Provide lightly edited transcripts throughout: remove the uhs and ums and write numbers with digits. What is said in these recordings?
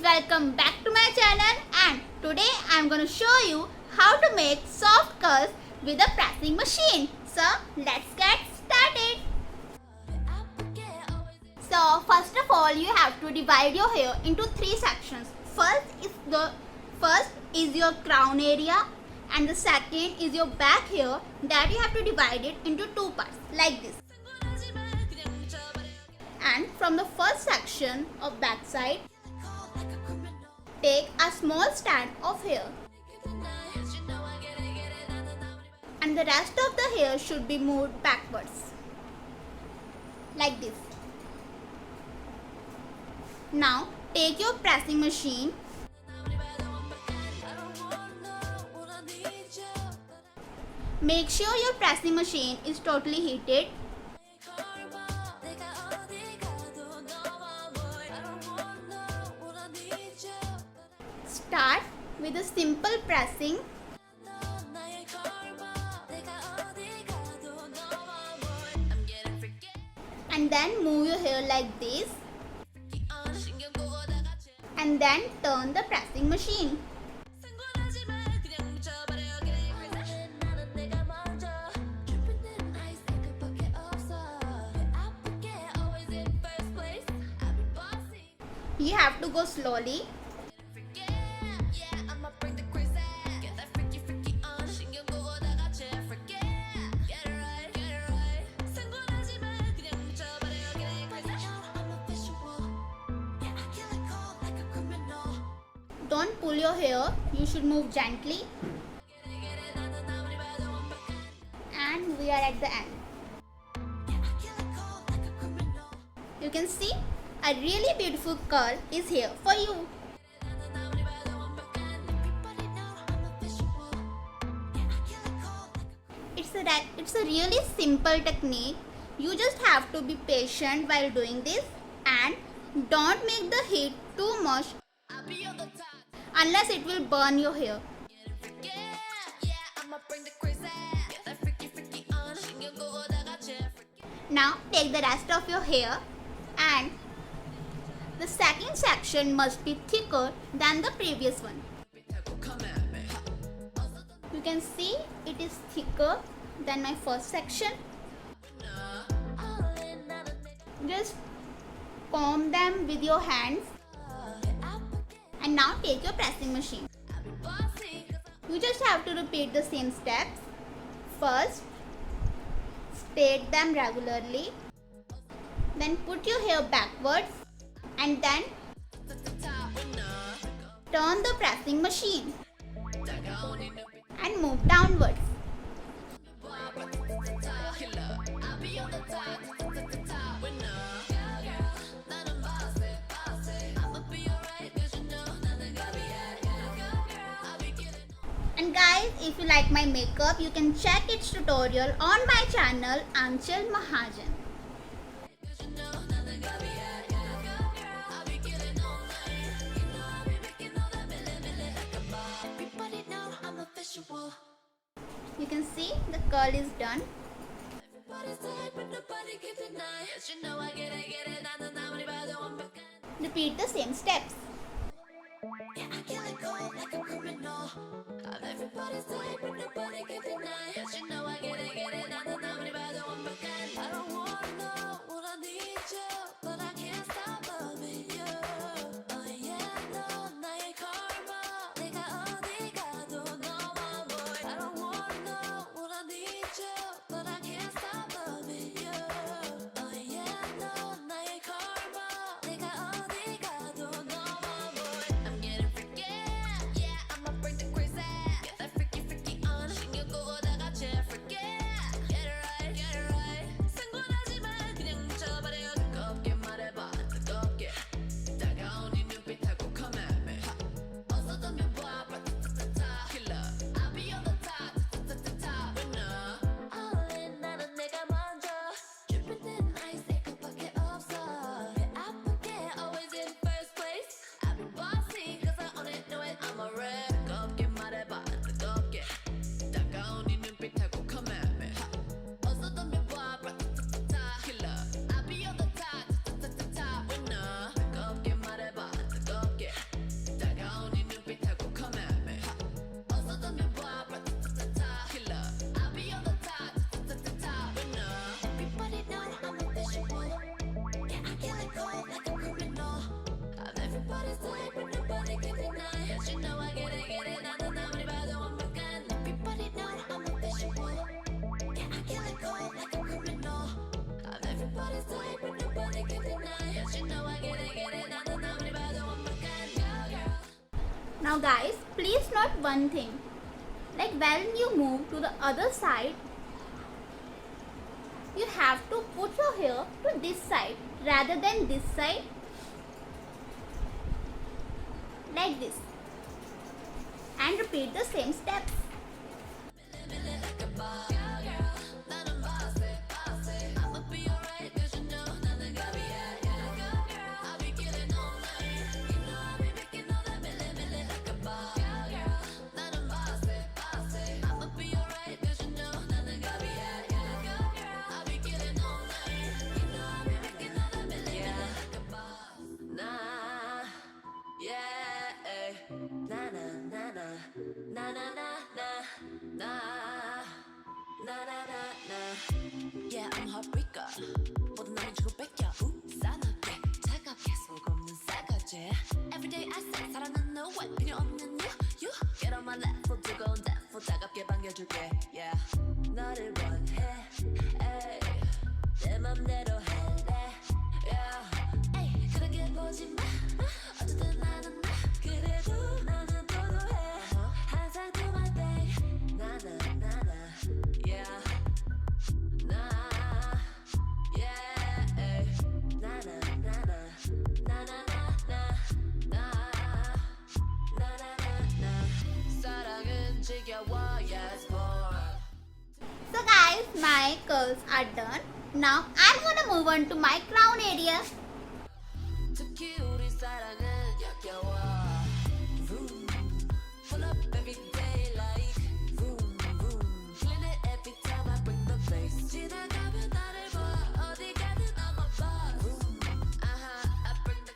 welcome back to my channel, and today I am going to show you how to make soft curls with a pressing machine. So let's get started. So first of all, you have to divide your hair into three sections. First is your crown area, and the second is your back hair, that you have to divide it into two parts like this. And from the first section of back side, take a small stand of hair, and the rest of the hair should be moved backwards like this. Now take your pressing machine make sure your pressing machine is totally heated. Start with a simple pressing and then move your hair like this, and then turn the pressing machine. You have to go slowly. Don't pull your hair, you should move gently. And we are at the end. You can see a really beautiful curl is here for you. It's a really simple technique. You just have to be patient while doing this, and don't make the heat too much unless it will burn your hair. Now take the rest of your hair, and the second section must be thicker than the previous one. You can see it is thicker than my first section. Just comb them with your hands, and now take your pressing machine. You just have to repeat the same steps. First, state them regularly, then put your hair backwards, and then turn the pressing machine and move downwards. And guys, if you like my makeup, you can check its tutorial on my channel Aanchal Mahajan. You can see the curl is done. Repeat the same steps. Now guys, please note one thing. Like when you move to the other side, you have to put your hair to this side rather than this side. Like this. And repeat the same steps. Yeah, I'm heartbreaker. 모든 남을 주고 뺏겨. 싸납게 차갑게 속 없는 싸가지. Everyday I say 사랑은 no way 필요 없는 you. Get on my level 두꺼운 대포 따갑게 반겨줄게. Yeah, 너를 원해. Ay, 내 맘대로 할래. Yeah, ay, 그렇게 보지 마. 어쨌든 나는 나. 그래도 나는 도도해. 항상 do my thing. 나나. Yeah. So guys, my curls are done. Now I'm gonna move on to my crown area. 특히 우리 사랑은 역겨워. Vroom. Pull up every day like vroom vroom. Clean it every time I bring the bass. 지나가면 나를 봐. 어디 가든 I'm a boss. Vroom. I bring the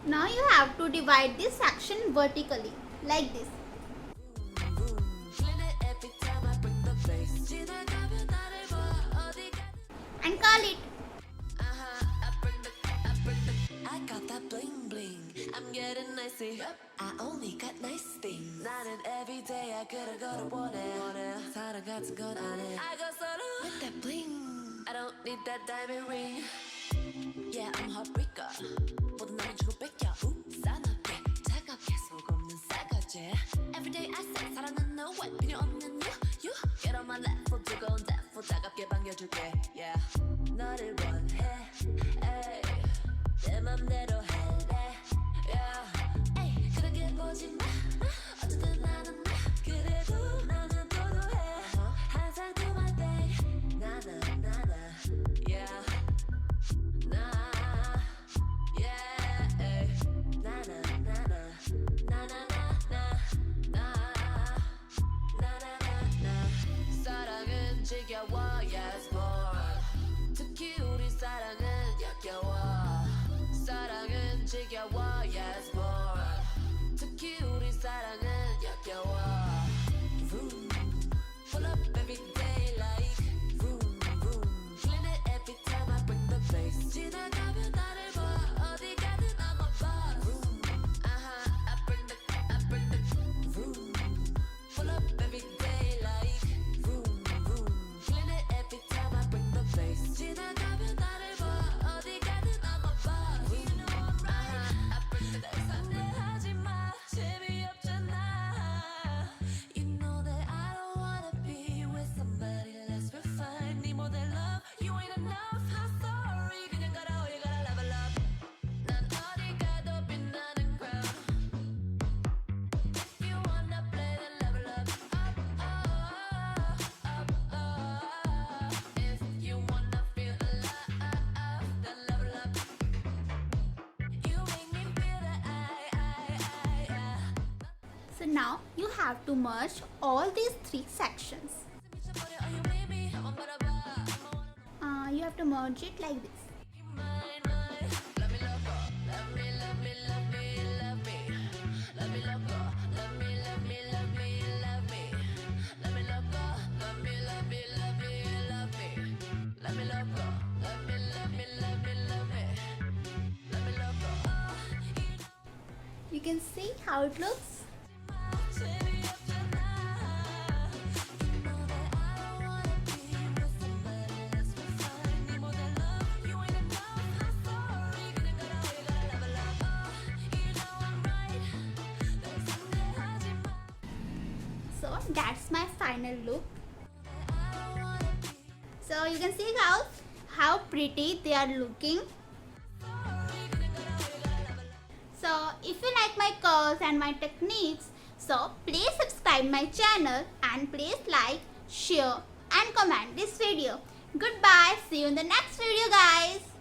Now you have to divide this section vertically like this. vroom. Clean it every time I bring the bass. 지나가면 나를 봐. 어디 가든 And curl it. I got that bling bling. I'm getting nicey. I only got nice things. 나는 everyday I 그런 거를 원해. 사랑 같은 건 안 해. I got solo with that bling. I don't need that diamond ring. Yeah, I'm heartbreaker. 모든 남을 주고 뺏겨. 싸납게 차갑게 속 없는 싸가지. Everyday I say 사랑은 no way 필요 없는 you. Get on my level 두꺼운 대포 따갑게 반겨줄게. Yeah, 너를 원해. Ay. 내 맘대로 할래. Yeah. 에이, 그렇게 보지 마. 어쨌든 나는 나. 그래도 나는 도도해. 항상 do my thing. 나나. Yeah. 나. Yeah. 에이. 나나. 사랑은 지겨워. Yes, more. 특히 우리 사랑은 역겨워. 사랑은 지겨워. Yes, more. 특히 우리 사랑은 역겨워. Vroom. Pull up every day like vroom vroom. Clean it every time I bring the bass. 지나가면 나를 봐. 어디 가든 I'm a boss. Vroom. I bring the vroom. Pull up every day like vroom vroom. Clean it every time I bring the bass. 지나가면 나를 봐. 어디 가든 I'm a boss. You know I'm right. I bring the 날 상대하지 마. 재미없잖아. You know that I don't wanna be with somebody less refined. 네 모델 love, you ain't enough. I'm sorry. 그냥 가라. You gotta level up. 난 어디 가도 빛나는 crown. If you wanna play, then level up. If you wanna feel alive, then level up. You make me feel that I. So now you have to merge all these three sections. 미쳐버려, oh, you made me. 한번 바라봐. You have to merge it like this. Mine. Let me loco. Let me. Let me loco. Let me loco. Let me loco. You can see how it looks. that's my final look. So you can see guys how pretty they are looking. So if you like my curls and my techniques, so please subscribe my channel and please like, share and comment this video. Goodbye. See you in the next video guys.